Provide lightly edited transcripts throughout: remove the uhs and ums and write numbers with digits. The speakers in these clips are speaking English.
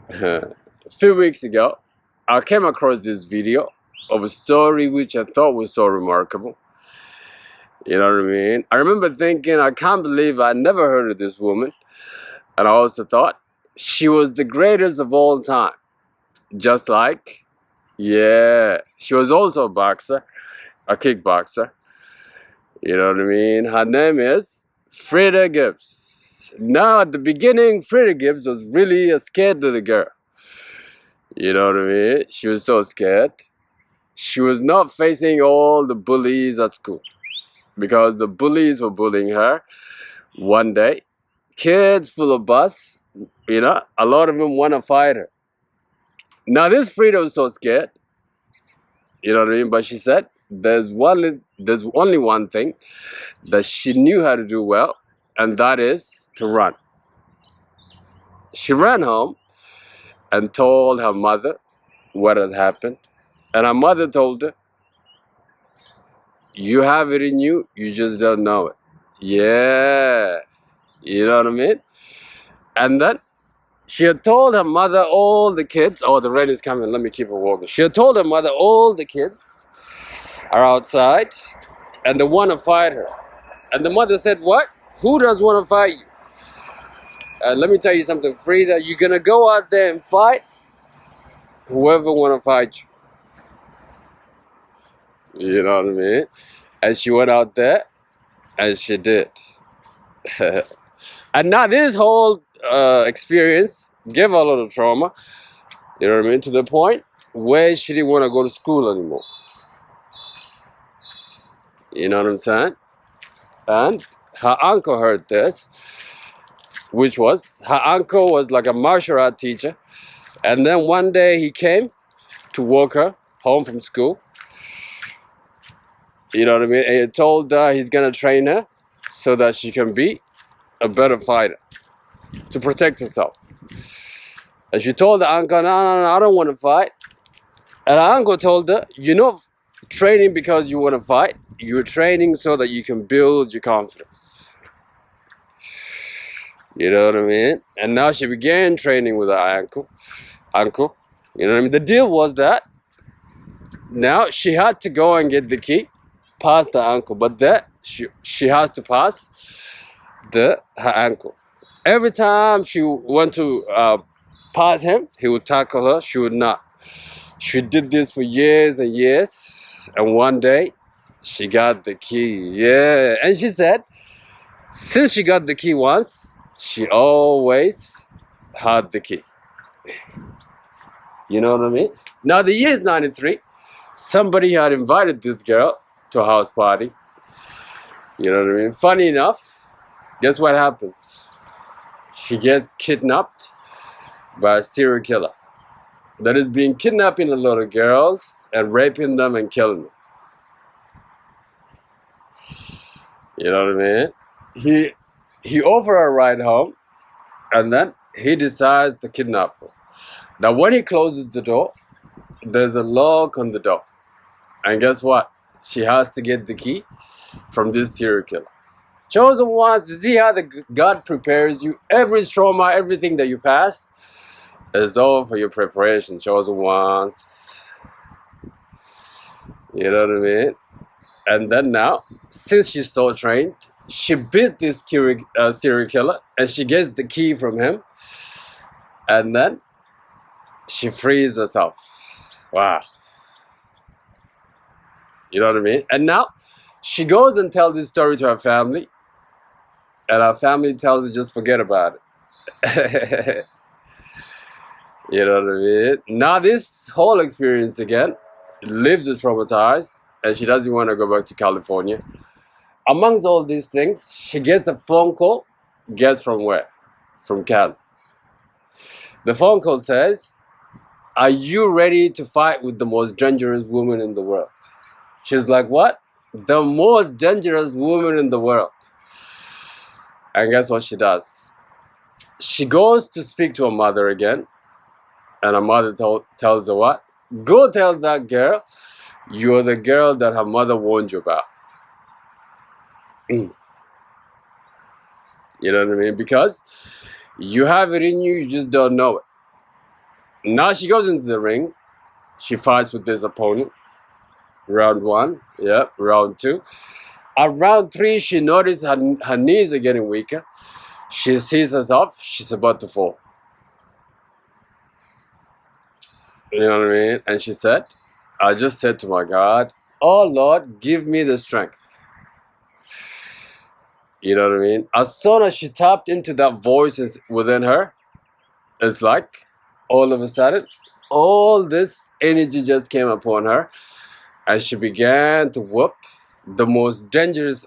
A few weeks ago, I came across this video of a story which I thought was so remarkable. You know what I mean? I remember thinking, I can't believe I never heard of this woman. And I also thought she was the greatest of all time. Just like, yeah, she was also a boxer, a kickboxer. You know what I mean? Her name is Frida Gibbs. Now, at the beginning, Frida Gibbs was really a scared little girl. You know what I mean? She was so scared. She was not facing all the bullies at school because the bullies were bullying her. One day, kids full of bus, a lot of them want to fight her. Now, this Frida was so scared, you know what I mean? But she said there's only one thing that she knew how to do well, and that is to run. She ran home and told her mother what had happened. And her mother told her, you have it in you, you just don't know it. Yeah, you know what I mean? And then she had told her mother all the kids, oh, the rain is coming, let me keep it walking. She had told her mother all the kids are outside and they want to fight her. And the mother said, what? Who does want to fight you? Let me tell you something, Frida, you're going to go out there and fight whoever want to fight you. You know what I mean? And she went out there and she did. And now this whole experience gave her a lot of trauma, you know what I mean, to the point where she didn't want to go to school anymore. You know what I'm saying? And her uncle heard this, which was, her uncle was like a martial art teacher. And then one day he came to walk her home from school. You know what I mean? And he told her he's going to train her so that she can be a better fighter to protect herself. And she told the uncle, no, I don't want to fight. And her uncle told her, you're not training because you want to fight. You're training so that you can build your confidence. You know what I mean? And now she began training with her uncle. You know what I mean? The deal was that now she had to go and get the key past the uncle. But that she has to pass her uncle. Every time she went to pass him, he would tackle her. She would not. She did this for years and years. And one day, she got the key. Yeah. And she said, since she got the key once, she always had the key. You know what I mean? Now, the year is 93. Somebody had invited this girl to a house party. You know what I mean? Funny enough, guess what happens? She gets kidnapped by a serial killer that is being kidnapping a lot of girls and raping them and killing them. You know what I mean? He offered her a ride home, and then he decides to kidnap her. Now, when he closes the door, there's a lock on the door. And guess what? She has to get the key from this serial killer. Chosen ones, to see how God prepares you. Every trauma, everything that you passed is all for your preparation, chosen ones. You know what I mean? And then now, since she's so trained, she beat this serial killer and she gets the key from him. And then she frees herself. Wow. You know what I mean? And now she goes and tells this story to her family. And her family tells her, just forget about it. You know what I mean? Now this whole experience again leaves her traumatized. And she doesn't want to go back to California. Amongst all these things, she gets a phone call. Guess from where? From Cali. The phone call says, are you ready to fight with the most dangerous woman in the world? She's like, what? The most dangerous woman in the world. And guess what she does? She goes to speak to her mother again. And her mother tells her what? Go tell that girl you're the girl that her mother warned you about. You know what I mean? Because you have it in you, you just don't know it. Now she goes into the ring. She fights with this opponent. Round 1, yep, round 2. At round 3, she noticed her knees are getting weaker. She sees herself, she's about to fall. You know what I mean? And she said, I just said to my God, oh Lord, give me the strength. You know what I mean? As soon as she tapped into that voice within her, it's like all of a sudden, all this energy just came upon her, and she began to whoop the most dangerous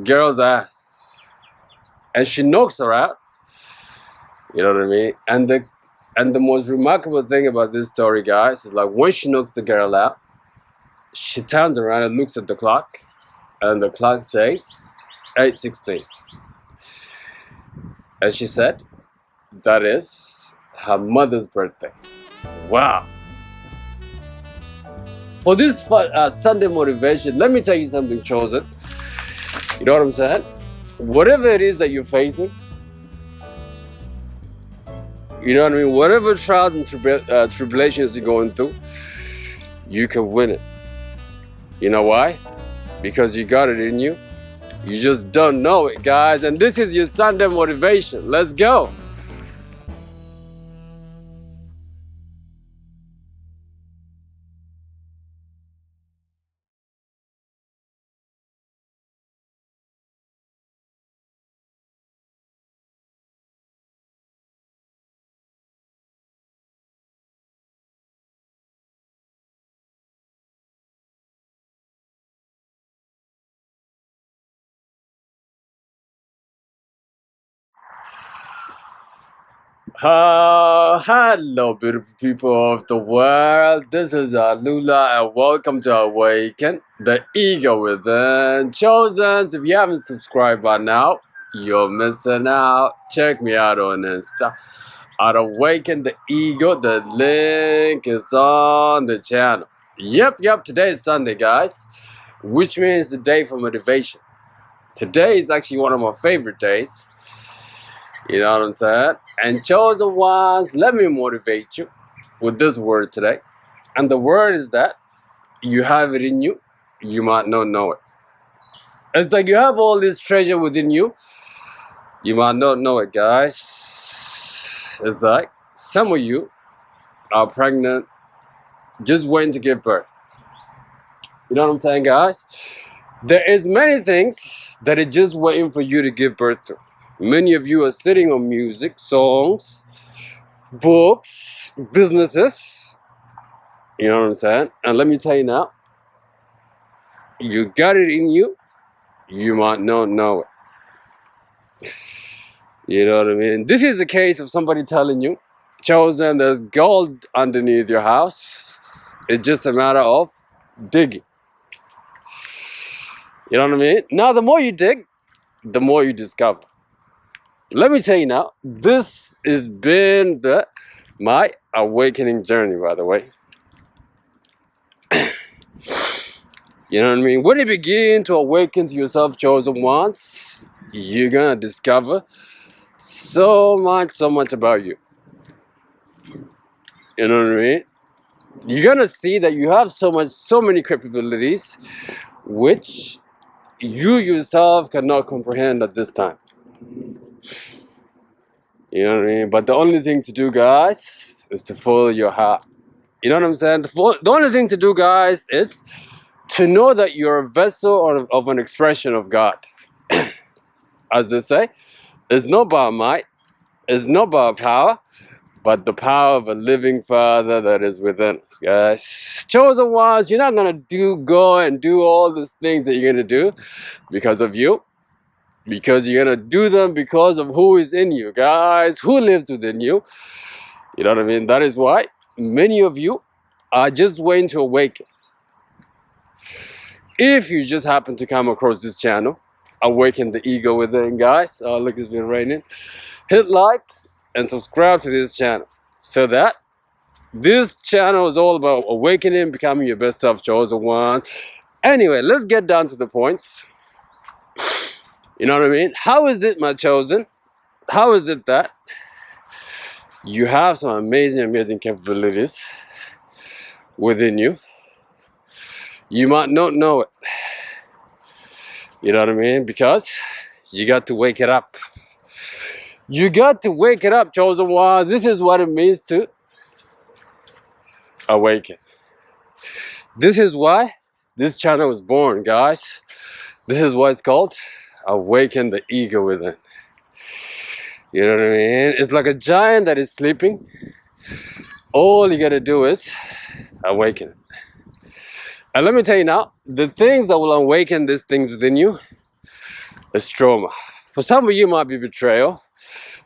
girl's ass. And she knocks her out. You know what I mean? And the most remarkable thing about this story, guys, is like when she knocks the girl out, she turns around and looks at the clock, and the clock says 8:16. And she said, that is her mother's birthday. Wow. For this Sunday motivation, let me tell you something, Chosen. You know what I'm saying? Whatever it is that you're facing, you know what I mean? Whatever trials and tribulations you're going through, you can win it. You know why? Because you got it in you. You just don't know it, guys. And this is your Sunday motivation. Let's go. Hello, beautiful people of the world. This is Lula, and welcome to Awaken the Ego Within. Chosen, if you haven't subscribed by now, you're missing out. Check me out on Insta at Awaken the Ego. The link is on the channel. Yep, today is Sunday, guys, which means the day for motivation. Today is actually one of my favorite days. You know what I'm saying? And chosen ones, let me motivate you with this word today. And the word is that you have it in you, you might not know it. It's like you have all this treasure within you, you might not know it, guys. It's like some of you are pregnant, just waiting to give birth. You know what I'm saying, guys? There is many things that are just waiting for you to give birth to. Many of you are sitting on music, songs, books, businesses. You know what I'm saying? And let me tell you now, you got it in you, you might not know it. You know what I mean? This is the case of somebody telling you, Chosen, there's gold underneath your house. It's just a matter of digging. You know what I mean? Now, the more you dig, the more you discover. Let me tell you now, this has been my awakening journey, by the way. You know what I mean? When you begin to awaken to yourself, chosen ones, you're gonna discover so much about you. You know what I mean? You're gonna see that you have so many capabilities which you yourself cannot comprehend at this time. You know what I mean? But the only thing to do, guys, is to follow your heart. You know what I'm saying? The only thing to do, guys, is to know that you're a vessel of an expression of God. As they say, it's not by might, it's not by power, but the power of a living Father that is within us, guys. Chosen ones, you're not going to go and do all these things that you're going to do because of you. Because you're going to do them because of who is in you, guys. Who lives within you. You know what I mean? That is why many of you are just waiting to awaken. If you just happen to come across this channel, Awaken the Ego Within, guys. Oh, look, it's been raining. Hit like and subscribe to this channel so that this channel is all about awakening, becoming your best self, chosen one. Anyway, let's get down to the points. You know what I mean? How is it, my chosen? How is it that You have some amazing capabilities within you. You might not know it. You know what I mean? Because you got to wake it up. You got to wake it up, chosen ones. This is what it means to awaken. This is why this channel was born, guys. This is what it's called awaken the ego within. You know what I mean? It's like a giant that is sleeping. All you gotta do is awaken it. And let me tell you now, the things that will awaken these things within you is trauma. For some of you, might be betrayal.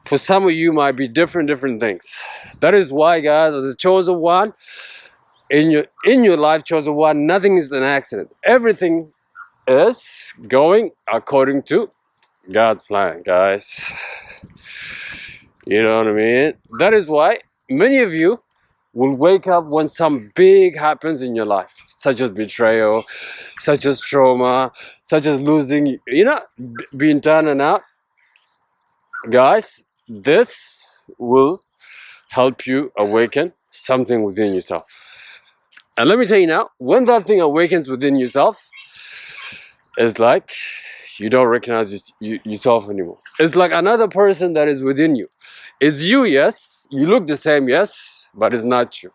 For some of you, might be different things. That is why, guys, as a chosen one, in your life, chosen one, nothing is an accident. Everything is going according to God's plan, guys. You know what I mean? That is why many of you will wake up when some big happens in your life, such as betrayal, such as trauma, such as losing, being down and out. Guys, this will help you awaken something within yourself. And let me tell you now, when that thing awakens within yourself, it's like you don't recognize yourself anymore. It's like another person that is within you. It's you, yes. You look the same, yes, but it's not you.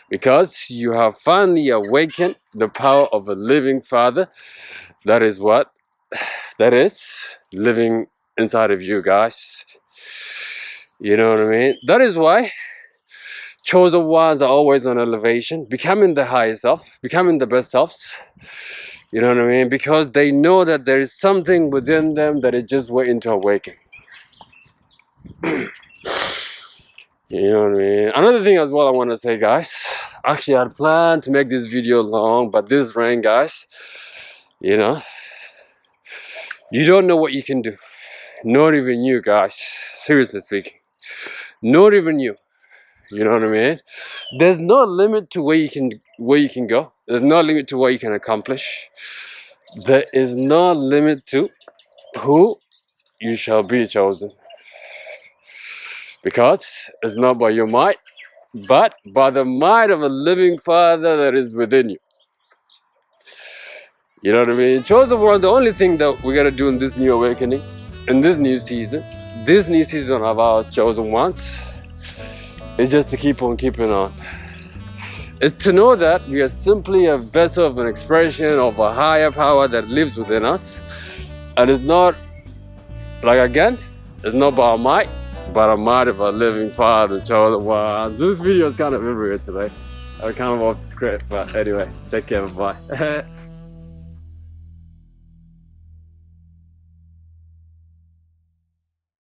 Because you have finally awakened the power of a living Father. That is what? That is living inside of you, guys. You know what I mean? That is why chosen ones are always on elevation, becoming the highest self, becoming the best selves. You know what I mean? Because they know that there is something within them that is just waiting to awaken. You know what I mean? Another thing as well I want to say, guys. Actually, I had planned to make this video long, but this rain, guys, you don't know what you can do. Not even you, guys. Seriously speaking. Not even you. You know what I mean? There's no limit to where you can go. There's no limit to what you can accomplish. There is no limit to who you shall be, chosen. Because it's not by your might, but by the might of a living Father that is within you. You know what I mean? Chosen one, the only thing that we gotta do in this new awakening, in this new season of ours, chosen ones, is just to keep on keeping on. It's to know that we are simply a vessel of an expression of a higher power that lives within us. And it's not, it's not by our might, but a might of a living Father, chosen one. This video is kind of everywhere today. I'm kind of off the script, but anyway, take care, bye.